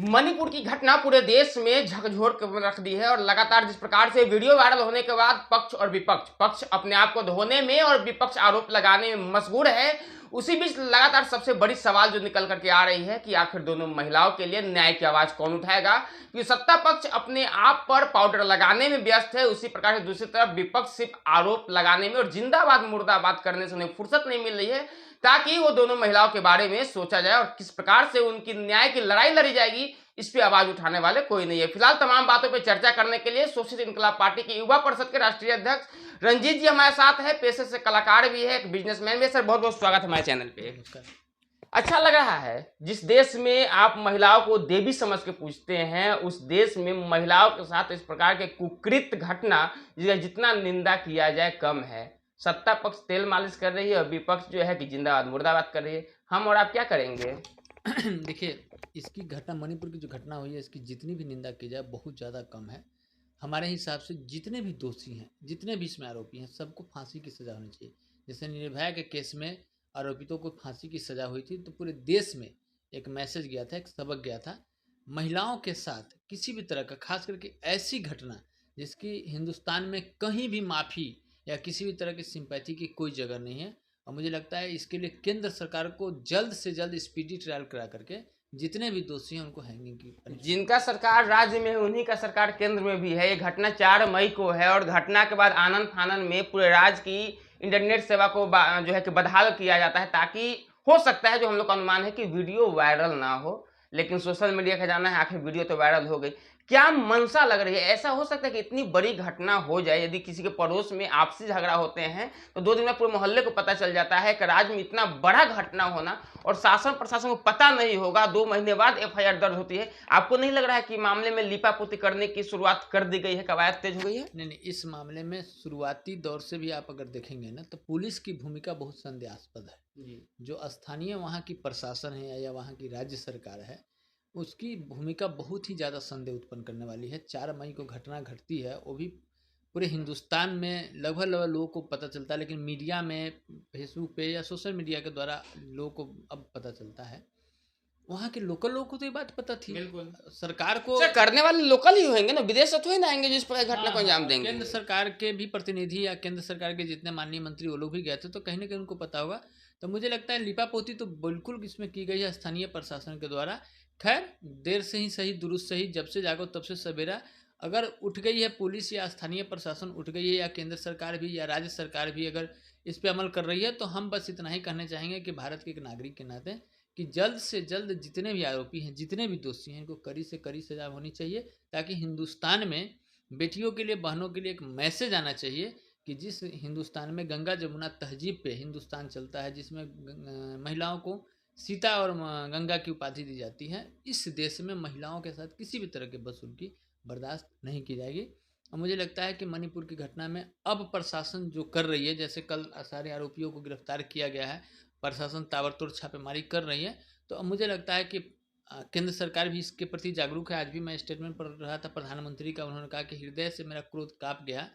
मणिपुर की घटना पूरे देश में झकझोर कर रख दी है और लगातार जिस प्रकार से वीडियो वायरल होने के बाद पक्ष और विपक्ष, पक्ष अपने आप को धोने में और विपक्ष आरोप लगाने में मशगूल है। उसी बीच लगातार सबसे बड़ी सवाल जो निकल करके आ रही है कि आखिर दोनों महिलाओं के लिए न्याय की आवाज कौन उठाएगा, क्योंकि सत्ता पक्ष अपने आप पर पाउडर लगाने में व्यस्त है, उसी प्रकार से दूसरी तरफ विपक्ष सिर्फ आरोप लगाने में और जिंदाबाद मुर्दाबाद करने से उन्हें फुर्सत नहीं मिल रही है ताकि वो दोनों महिलाओं के बारे में सोचा जाए और किस प्रकार से उनकी न्याय की लड़ाई लड़ी जाएगी, इस पे आवाज उठाने वाले कोई नहीं है। फिलहाल तमाम बातों पर चर्चा करने के लिए सोशलिस्ट इंकलाब पार्टी की युवा परिषद के राष्ट्रीय अध्यक्ष रंजीत जी हमारे साथ है, पेशे से कलाकार भी है, एक बिजनेसमैन भी है। सर बहुत बहुत स्वागत हमारे चैनल पे। अच्छा लग रहा है, जिस देश में आप महिलाओं को देवी समझ के पूछते हैं उस देश में महिलाओं के साथ इस प्रकार के कुकृत्य घटना जितना निंदा किया जाए कम है। सत्ता पक्ष तेल मालिश कर रही है और विपक्ष जो है कि जिंदाबाद मुर्दाबाद कर रही है। हम और आप क्या करेंगे? देखिए, इसकी घटना मणिपुर की जो घटना हुई है इसकी जितनी भी निंदा की जाए बहुत ज़्यादा कम है। हमारे हिसाब से जितने भी दोषी हैं, जितने भी इसमें आरोपी हैं, सबको फांसी की सज़ा होनी चाहिए। जैसे निर्भया के केस में आरोपितों को फांसी की सज़ा हुई थी तो पूरे देश में एक मैसेज गया था, एक सबक गया था। महिलाओं के साथ किसी भी तरह का, खास करके ऐसी घटना जिसकी हिंदुस्तान में कहीं भी माफ़ी या किसी भी तरह की सिंपैथी की कोई जगह नहीं है। और मुझे लगता है इसके लिए केंद्र सरकार को जल्द से जल्द स्पीडी ट्रायल करा करके जितने भी दोषी हैं उनको हैंगिंग की। जिनका सरकार राज्य में है उन्हीं का सरकार केंद्र में भी है। ये घटना 4 मई को है और घटना के बाद आनंद फानन में पूरे राज्य की इंटरनेट सेवा को जो है कि बदहाल किया जाता है ताकि हो सकता है, जो हम लोग का अनुमान है कि वीडियो वायरल ना हो, लेकिन सोशल मीडिया का जाना है आखिर वीडियो तो वायरल हो गई। क्या मंशा लग रही है? ऐसा हो सकता है कि इतनी बड़ी घटना हो जाए, यदि किसी के पड़ोस में आपसी झगड़ा होते हैं तो 2 दिन में पूरे मोहल्ले को पता चल जाता है कि राज्य में इतना बड़ा घटना होना और शासन प्रशासन को पता नहीं होगा, 2 महीने बाद एफआईआर दर्ज होती है। आपको नहीं लग रहा है कि मामले में लीपापोती करने की शुरुआत कर दी गई है, कवायद तेज हो गई है? नहीं, इस मामले में शुरुआती दौर से भी आप अगर देखेंगे ना तो पुलिस की भूमिका बहुत संदेहास्पद है जी। जो स्थानीय वहाँ की प्रशासन है या वहाँ की राज्य सरकार है उसकी भूमिका बहुत ही ज़्यादा संदेह उत्पन्न करने वाली है। 4 मई को घटना घटती है, वो भी पूरे हिंदुस्तान में लगभग लोगों को पता चलता है, लेकिन मीडिया में, फेसबुक पे या सोशल मीडिया के द्वारा लोगों को अब पता चलता है। वहाँ के लोकल लोगों को तो ये बात पता थी, बिल्कुल सरकार को करने वाले लोकल ही होंगे ना, विदेश से थोड़ी ना आएंगे जिस पर घटना को अंजाम देंगे। केंद्र सरकार के भी प्रतिनिधि या केंद्र सरकार के जितने माननीय मंत्री वो लोग भी गए थे तो कहीं ना कहीं उनको पता होगा। तो मुझे लगता है लिपापोती तो बिल्कुल इसमें की गई है स्थानीय प्रशासन के द्वारा। खैर, देर से ही सही दुरुस्त सही, जब से जागो तब से सवेरा। अगर उठ गई है पुलिस या स्थानीय प्रशासन उठ गई है या केंद्र सरकार भी या राज्य सरकार भी अगर इस पर अमल कर रही है तो हम बस इतना ही कहना चाहेंगे कि भारत के एक नागरिक के नाते कि जल्द से जल्द जितने भी आरोपी हैं, जितने भी दोषी हैं, इनको कड़ी से कड़ी सजा होनी चाहिए ताकि हिंदुस्तान में बेटियों के लिए, बहनों के लिए एक मैसेज आना चाहिए कि जिस हिंदुस्तान में गंगा जमुना तहजीब पे हिंदुस्तान चलता है, जिसमें महिलाओं को सीता और गंगा की उपाधि दी जाती है, इस देश में महिलाओं के साथ किसी भी तरह के बदसलूकी बर्दाश्त नहीं की जाएगी। और मुझे लगता है कि मणिपुर की घटना में अब प्रशासन जो कर रही है, जैसे कल सारे आरोपियों को गिरफ्तार किया गया है, प्रशासन ताबड़तोड़ छापेमारी कर रही है, तो अब मुझे लगता है कि केंद्र सरकार भी इसके प्रति जागरूक है। आज भी मैं स्टेटमेंट पढ़ रहा था प्रधानमंत्री का, उन्होंने कहा कि हृदय से मेरा क्रोध काँप गया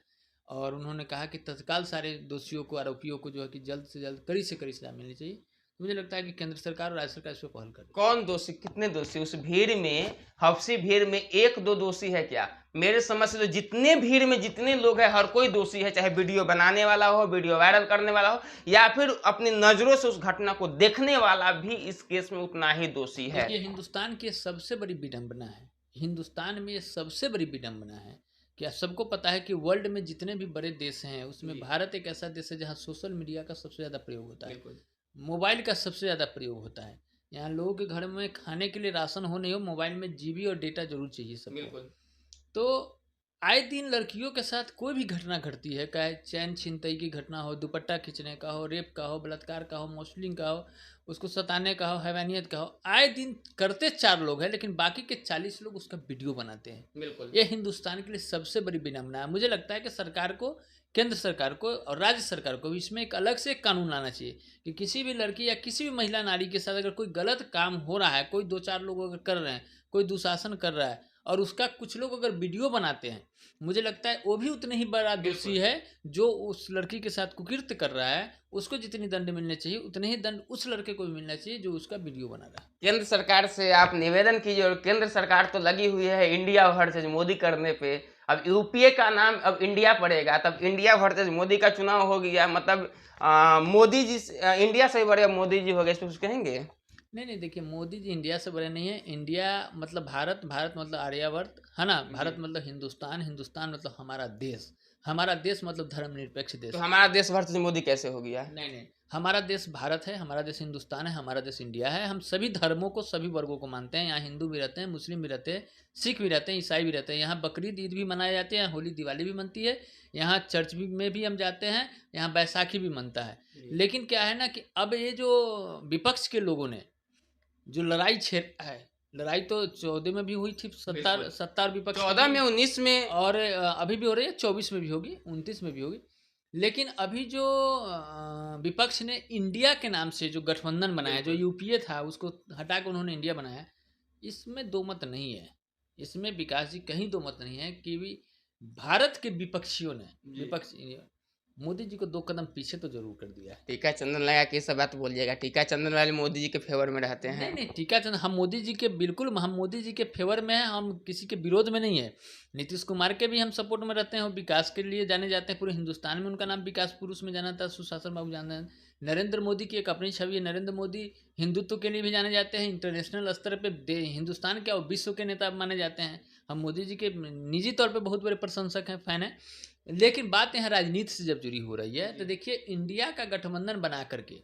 और उन्होंने कहा कि तत्काल सारे दोषियों को, आरोपियों को जो है कि जल्द से जल्द कड़ी से कड़ी सजा मिलनी चाहिए। मुझे लगता है कि केंद्र सरकार और राज्य सरकार इस पर पहल कर। कौन दोषी, कितने दोषी? उस भीड़ में, हफ्सी भीड़ में 1-2 दोषी है क्या? मेरे समझ से तो जितने भीड़ में जितने लोग हैं हर कोई दोषी है, चाहे वीडियो बनाने वाला हो, वीडियो वायरल करने वाला हो या फिर अपनी नजरों से उस घटना को देखने वाला भी इस केस में उतना ही दोषी है। ये हिंदुस्तान की सबसे बड़ी विडंबना है। हिंदुस्तान में ये सबसे बड़ी विडंबना है। क्या सबको पता है कि वर्ल्ड में जितने भी बड़े देश हैं उसमें भारत एक ऐसा देश है जहाँ सोशल मीडिया का सबसे ज़्यादा प्रयोग होता है, मोबाइल का सबसे ज़्यादा प्रयोग होता है। यहाँ लोगों के घर में खाने के लिए राशन हो नहीं हो, मोबाइल में जीबी और डेटा जरूर चाहिए सबको। तो आए दिन लड़कियों के साथ कोई भी घटना घटती है, चाहे चैन छिनतई की घटना हो, दुपट्टा खींचने का हो, रेप का हो, बलात्कार का हो, मॉडलिंग का हो, उसको सताने का हो, हैवानियत का हो, आए दिन करते 4 लोग हैं लेकिन बाकी के 40 लोग उसका वीडियो बनाते हैं। बिल्कुल, ये हिंदुस्तान के लिए सबसे बड़ी विडंबना है। मुझे लगता है कि सरकार को, केंद्र सरकार को और राज्य सरकार को भी इसमें एक अलग से कानून लाना चाहिए कि किसी भी लड़की या किसी भी महिला नारी के साथ अगर कोई गलत काम हो रहा है, कोई 2-4 लोग अगर कर रहे हैं, कोई दुशासन कर रहा है और उसका कुछ लोग अगर वीडियो बनाते हैं, मुझे लगता है वो भी उतने ही बड़ा दोषी है जो उस लड़की के साथ कुकृत्य कर रहा है। उसको जितनी दंड मिलने चाहिए उतने ही दंड उस लड़के को भी मिलना चाहिए जो उसका वीडियो बना रहा है। केंद्र सरकार से आप निवेदन कीजिए, और केंद्र सरकार तो लगी हुई है इंडिया वर्सेज मोदी करने पे। अब यूपीए का नाम अब इंडिया पड़ेगा, तब इंडिया वर्सेज मोदी का चुनाव हो गया, मतलब मोदी जी इंडिया से बड़े मोदी जी हो गए, इस पर कुछ कहेंगे? नहीं, देखिए, मोदी जी इंडिया से बड़े नहीं है। इंडिया मतलब भारत, भारत मतलब आर्यावर्त, है ना। भारत मतलब हिंदुस्तान, हिंदुस्तान मतलब हमारा देश मतलब धर्मनिरपेक्ष देश। तो हमारा देश वर्सेज मोदी कैसे हो गया? नहीं, हमारा देश भारत है, हमारा देश हिंदुस्तान है, हमारा देश इंडिया है। हम सभी धर्मों को, सभी वर्गों को मानते हैं। यहाँ हिंदू भी रहते हैं, मुस्लिम भी रहते हैं, सिख भी रहते हैं, ईसाई भी रहते हैं। यहाँ बकरीद ईद भी मनाए जाते हैं, होली दिवाली भी मनती है। यहाँ चर्च में भी हम जाते हैं, यहाँ बैसाखी भी मनता है। लेकिन क्या है ना कि अब ये जो विपक्ष के लोगों ने जो लड़ाई छेड़ा है, लड़ाई तो 14 में भी हुई थी, सत्ता विपक्ष 14 में, 19 में, और अभी भी हो रही है, 24 में भी होगी, 29 में भी होगी। लेकिन अभी जो विपक्ष ने इंडिया के नाम से जो गठबंधन बनाया, जो यूपीए था उसको हटाकर उन्होंने इंडिया बनाया, इसमें दो मत नहीं है। इसमें विकास जी कहीं दो मत नहीं है कि भारत के विपक्षियों ने मोदी जी को 2 कदम पीछे तो जरूर कर दिया है। टीका चंदन लगा के सब बात बोलिएगा, टीका चंदन वाले मोदी जी के फेवर में रहते हैं। नहीं, टीका चंदन, हम मोदी जी के बिल्कुल, हम मोदी जी के फेवर में हैं, हम किसी के विरोध में नहीं है। नीतीश कुमार के भी हम सपोर्ट में रहते हैं, और विकास के लिए जाने जाते हैं। पूरे हिंदुस्तान में उनका नाम विकास पुरुष में जाना था, सुशासन बाबू जानते हैं। नरेंद्र मोदी की एक अपनी छवि है, नरेंद्र मोदी हिंदुत्व के लिए भी जाने जाते हैं, इंटरनेशनल स्तर पर हिंदुस्तान के और विश्व के नेता माने जाते हैं। हम मोदी जी के निजी तौर पर बहुत बड़े प्रशंसक हैं, फैन हैं। लेकिन बात यहाँ राजनीति से जब जुड़ी हो रही है, तो देखिए, इंडिया का गठबंधन बना करके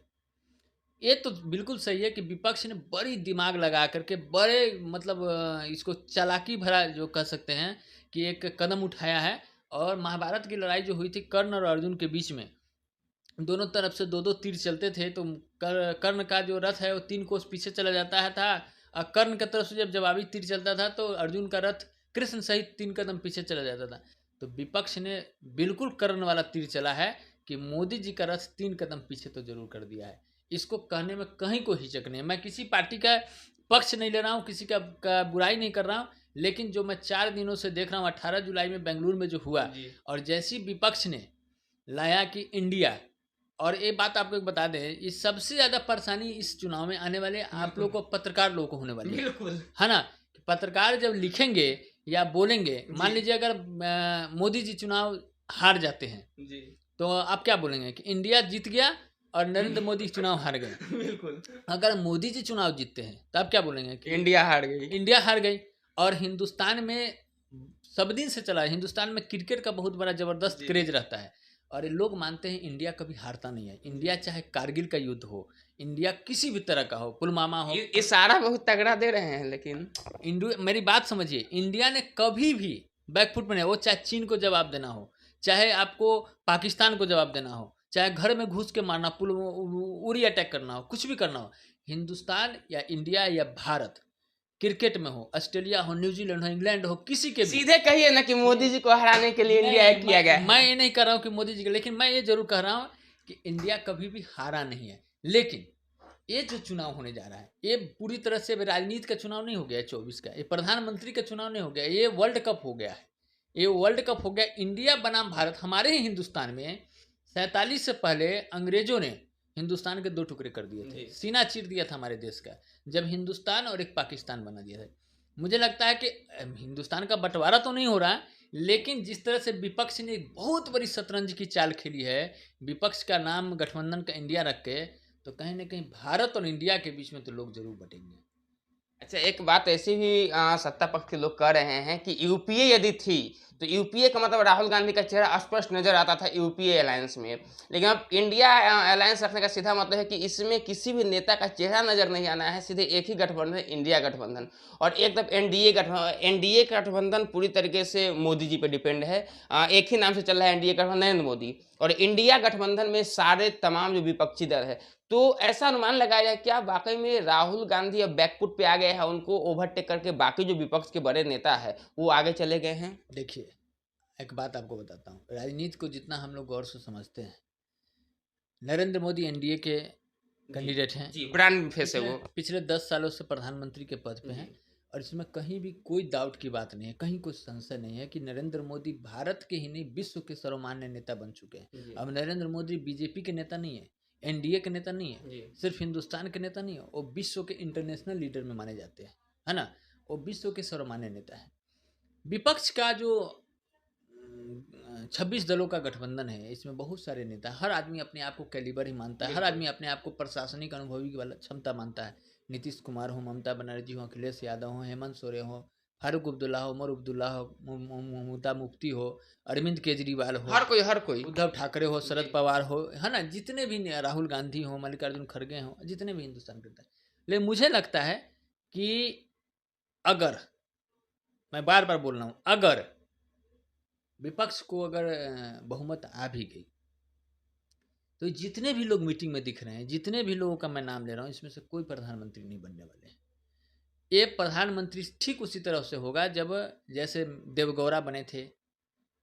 ये तो बिल्कुल सही है कि विपक्ष ने बड़ी दिमाग लगा करके, बड़े मतलब इसको चालाकी भरा जो कह सकते हैं कि एक कदम उठाया है। और महाभारत की लड़ाई जो हुई थी कर्ण और अर्जुन के बीच में, दोनों तरफ से 2-2 तीर चलते थे, तो कर्ण का जो रथ है वो 3 कोस पीछे चला जाता था, और कर्ण की तरफ से जब जवाबी तीर चलता था तो अर्जुन का रथ कृष्ण सहित 3 कदम पीछे चला जाता था। तो विपक्ष ने बिल्कुल कर्ण वाला तीर चला है कि मोदी जी का रथ 3 कदम पीछे तो जरूर कर दिया है। इसको कहने में कहीं को हिचक नहीं है। मैं किसी पार्टी का पक्ष नहीं ले रहा हूँ, किसी का बुराई नहीं कर रहा हूँ, लेकिन जो मैं 4 दिनों से देख रहा हूँ, 18 जुलाई में बेंगलुरु में जो हुआ, और जैसी विपक्ष ने लाया कि इंडिया, और ये बात आपको एक बता दें, ये सबसे ज़्यादा परेशानी इस चुनाव में आने वाले आप लोग को, पत्रकार लोगों को होने वाली है ना। पत्रकार जब लिखेंगे या बोलेंगे, मान लीजिए अगर मोदी जी चुनाव हार जाते हैं तो आप क्या बोलेंगे कि इंडिया जीत गया और नरेंद्र मोदी चुनाव हार गए। बिल्कुल। अगर मोदी जी चुनाव जीतते हैं तो आप क्या बोलेंगे कि इंडिया हार गई। और हिंदुस्तान में सब दिन से चला है, हिंदुस्तान में क्रिकेट का बहुत बड़ा जबरदस्त क्रेज रहता है, और लोग मानते हैं इंडिया कभी हारता नहीं है। इंडिया चाहे कारगिल का युद्ध हो, इंडिया किसी भी तरह का हो, पुलवामा हो, ये सारा बहुत तगड़ा दे रहे हैं। लेकिन मेरी बात समझिए, इंडिया ने कभी भी बैकफुट में नहीं, वो चाहे चीन को जवाब देना हो, चाहे आपको पाकिस्तान को जवाब देना हो, चाहे घर में घुस के मारना, उरी अटैक करना हो, कुछ भी करना हो, हिंदुस्तान या इंडिया या भारत, क्रिकेट में हो, ऑस्ट्रेलिया हो, न्यूजीलैंड हो, इंग्लैंड हो, किसी के भी, सीधे कहिए ना कि मोदी जी को हराने के लिए इंडिया किया गया है। मैं ये नहीं कर रहा हूँ कि मोदी जी, लेकिन मैं ये जरूर कह रहा हूँ कि इंडिया कभी भी हारा नहीं है। लेकिन ये जो चुनाव होने जा रहा है, ये पूरी तरह से राजनीति का चुनाव नहीं हो गया है 24 का, ये प्रधानमंत्री का चुनाव नहीं हो गया, ये वर्ल्ड कप हो गया है। ये वर्ल्ड कप हो गया। इंडिया बनाम भारत, हमारे ही हिंदुस्तान में 47 से पहले अंग्रेजों ने हिंदुस्तान के 2 टुकड़े कर दिए थे, सीना चीर दिया था हमारे देश का, जब हिंदुस्तान और एक पाकिस्तान बना दिया था। मुझे लगता है कि हिंदुस्तान का बंटवारा तो नहीं हो रहा, लेकिन जिस तरह से विपक्ष ने एक बहुत बड़ी शतरंज की चाल खेली है, विपक्ष का नाम गठबंधन का इंडिया रख के, तो कहीं ना कहीं भारत और इंडिया के बीच में तो लोग जरूर बटेंगे। अच्छा, एक बात ऐसी भी सत्ता पक्ष के लोग कह रहे हैं कि यूपीए यदि थी तो यूपीए का मतलब राहुल गांधी का चेहरा स्पष्ट नजर आता था यूपीए अलायंस में, लेकिन अब इंडिया अलायंस रखने का सीधा मतलब है कि इसमें किसी भी नेता का चेहरा नजर नहीं आना है, सीधे एक ही गठबंधन, इंडिया गठबंधन। और एक तरफ एनडीए गठबंधन पूरी तरीके से मोदी जी पर डिपेंड है, एक ही नाम से चल रहा है एनडीए गठबंधन, नरेंद्र मोदी। और इंडिया गठबंधन में सारे तमाम जो विपक्षी दल है, तो ऐसा अनुमान लगाया जाए क्या वाकई में राहुल गांधी अब बैकफुट पे आ गए हैं, उनको ओवरटेक करके बाकी जो विपक्ष के बड़े नेता है वो आगे चले गए हैं? देखिए, एक बात आपको बताता हूँ, राजनीति को जितना हम लोग गौर से समझते हैं, नरेंद्र मोदी एनडीए के कैंडिडेट हैं, जी, ब्रांड फेस है वो, पिछले 10 सालों से प्रधानमंत्री के पद पे हैं, और इसमें कहीं भी कोई डाउट की बात नहीं है, कहीं कोई संशय नहीं है कि नरेंद्र मोदी भारत के ही नहीं विश्व के सर्वमान्य नेता बन चुके हैं। अब नरेंद्र मोदी बीजेपी के नेता नहीं है, एनडीए के नेता नहीं है, सिर्फ हिंदुस्तान के नेता नहीं है, वो विश्व के इंटरनेशनल लीडर में माने जाते हैं, है ना। वो विश्व के सर्वमान्य नेता है। विपक्ष का जो 26 दलों का गठबंधन है, इसमें बहुत सारे नेता, हर आदमी अपने आप को कैलिबर ही मानता है, हर आदमी अपने आप को प्रशासनिक अनुभवी वाला क्षमता मानता है। नीतीश कुमार हो, ममता बनर्जी हो, अखिलेश यादव हो, हेमंत सोरेन हो, फारूक अब्दुल्ला हो, उमर अब्दुल्ला हो, ममता मुफ्ती हो, अरविंद केजरीवाल हो, हर कोई उद्धव ठाकरे हो, शरद पवार हो, है ना, जितने भी राहुल गांधी हो, मल्लिकार्जुन खड़गे हो, जितने भी हिंदुस्तान के नेता। लेकिन मुझे लगता है कि अगर, मैं बार बार बोल रहा हूँ, अगर विपक्ष को अगर बहुमत आ भी गई तो जितने भी लोग मीटिंग में दिख रहे हैं, जितने भी लोगों का मैं नाम ले रहा हूँ, इसमें से कोई प्रधानमंत्री नहीं बनने वाले हैं। ये प्रधानमंत्री ठीक उसी तरह से होगा जब जैसे देवगौड़ा बने थे,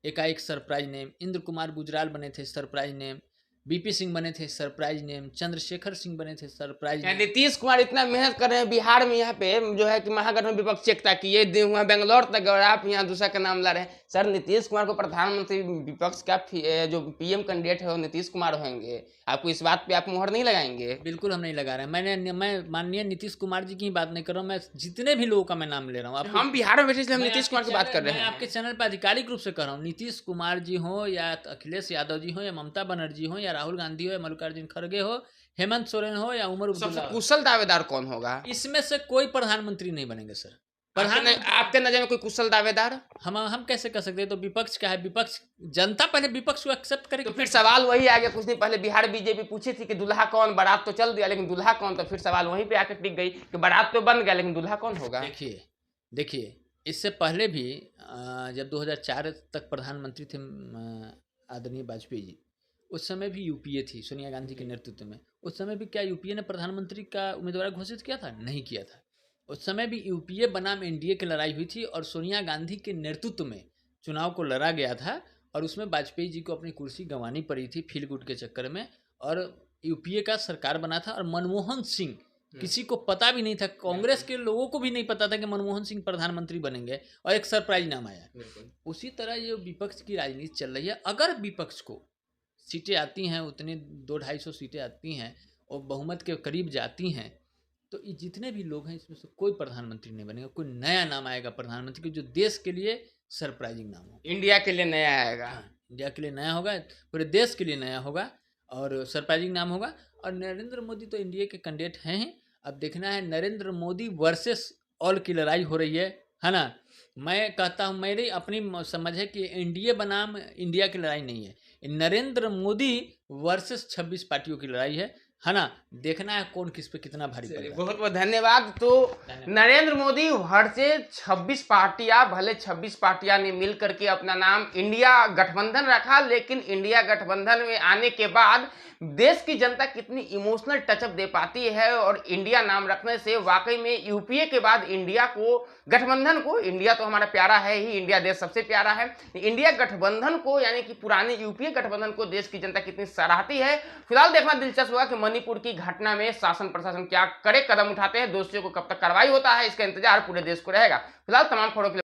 एकाएक सरप्राइज नेम, इंद्र कुमार गुजराल बने थे सरप्राइज नेम, बीपी सिंह बने थे सरप्राइज नेम, चंद्रशेखर सिंह बने थे सरप्राइज नेम। नीतीश कुमार इतना मेहनत कर रहे हैं बिहार में, यहाँ पे जो है कि महागठबंधन विपक्ष एकता की, ये वहाँ बेंगलोर तक और आप यहाँ दूसरा का नाम ला रहे हैं। सर, नीतीश कुमार को प्रधानमंत्री, विपक्ष का जो पीएम कैंडिडेट है वो नीतीश कुमार होंगे, आपको इस बात पे आप मुहर नहीं लगाएंगे? बिल्कुल हम नहीं लगा रहे हैं। मैं माननीय नीतीश कुमार जी की बात नहीं कर रहा हूँ, मैं जितने भी लोगों का मैं नाम ले रहा हूँ। हम बिहार में बैठे इसलिए हम नीतीश कुमार की बात कर रहे हैं। मैं आपके चैनल पर आधिकारिक रूप से कर रहा हूँ, नीतीश कुमार जी हो या अखिलेश यादव जी हो या ममता बनर्जी हो या राहुल गांधी हो या मल्लिकार्जुन खड़गे हो, हेमंत सोरेन हो या उमर अब्दुल्ला, सबसे कुशल दावेदार कौन होगा? इसमें से कोई प्रधानमंत्री नहीं बनेंगे सर। आपके नजर में कोई कुशल दावेदार? हम कैसे कर सकते हैं? तो विपक्ष क्या है, विपक्ष, जनता पहले विपक्ष को एक्सेप्ट करेगी। तो फिर सवाल वही आ गया, कुछ दिन पहले बिहार बीजेपी पूछी थी कि दूल्हा कौन, बारात तो चल दिया लेकिन दूल्हा कौन, तो फिर सवाल वहीं पे आकर टिक गई कि बारात तो बन गया लेकिन दूल्हा कौन होगा? देखिए इससे पहले भी जब 2004 तक प्रधानमंत्री थे आदरणीय वाजपेयी जी, उस समय भी यूपीए थी सोनिया गांधी के नेतृत्व में। उस समय भी क्या यूपीए ने प्रधानमंत्री का उम्मीदवार घोषित किया था? नहीं किया था। उस समय भी यूपीए बनाम एनडीए की लड़ाई हुई थी और सोनिया गांधी के नेतृत्व में चुनाव को लड़ा गया था और उसमें वाजपेयी जी को अपनी कुर्सी गंवानी पड़ी थी फील गुड के चक्कर में, और यूपीए का सरकार बना था। और मनमोहन सिंह, किसी को पता भी नहीं था, कांग्रेस के लोगों को भी नहीं पता था कि मनमोहन सिंह प्रधानमंत्री बनेंगे, और एक सरप्राइज नाम आया। उसी तरह ये विपक्ष की राजनीति चल रही है। अगर विपक्ष को सीटें आती हैं, उतनी 200-250 सीटें आती हैं और बहुमत के करीब जाती हैं, तो ये जितने भी लोग हैं इसमें से कोई प्रधानमंत्री नहीं बनेगा। कोई नया नाम आएगा प्रधानमंत्री की, जो देश के लिए सरप्राइजिंग नाम हो, इंडिया के लिए नया आएगा। इंडिया के लिए नया होगा, पूरे देश के लिए नया होगा और सरप्राइजिंग नाम होगा। और नरेंद्र मोदी तो इंडिया के कैंडिडेट हैं ही। अब देखना है नरेंद्र मोदी वर्सेस ऑल की लड़ाई हो रही है ना। मैं कहता हूँ, मेरी अपनी समझ है कि एनडीए बनाम इंडिया की लड़ाई नहीं है, नरेंद्र मोदी वर्सेस 26 पार्टियों की लड़ाई है ना। देखना है कौन किस पे कितना भारी पड़ेगा। बहुत बहुत धन्यवाद। तो नरेंद्र मोदी वर्सेस 26 पार्टियां, भले 26 पार्टियां ने मिल करके अपना नाम इंडिया गठबंधन रखा, लेकिन इंडिया गठबंधन में आने के बाद देश की जनता कितनी इमोशनल टचअप दे पाती है, और इंडिया नाम रखने से वाकई में यूपीए के बाद इंडिया को, गठबंधन को, इंडिया तो हमारा प्यारा है ही, इंडिया देश सबसे प्यारा है, इंडिया गठबंधन को यानी कि पुराने यूपीए गठबंधन को देश की जनता कितनी सराहती है। फिलहाल देखना दिलचस्प होगा कि मणिपुर की घटना में शासन प्रशासन क्या करे, कदम उठाते हैं, दोषियों को कब तक कार्रवाई होता है, इसका इंतजार पूरे देश को रहेगा। फिलहाल तमाम खबरों के लिए